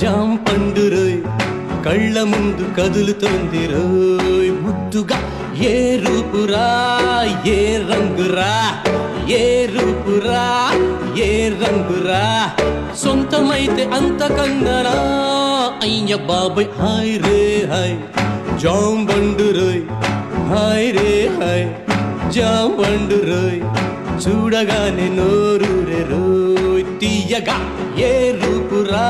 jam పండు రోయ్ కళ్ళ ముందు కదులుతోంది రోయ్ ముద్దుగా ఏ రూపురా ఏ రంగురా ఏ రూపురా ఏ రంగురా సొంతమైతే అంత కంగనా అయ్య బాబాయ్ హాయ్ రే హాయ్ జాం పండు రోయ్ హాయ్ రే హాయ్ జాం పండు రోయ్ చూడగానే నోరు రే రోయ్ తీయగా ఏ రూపురా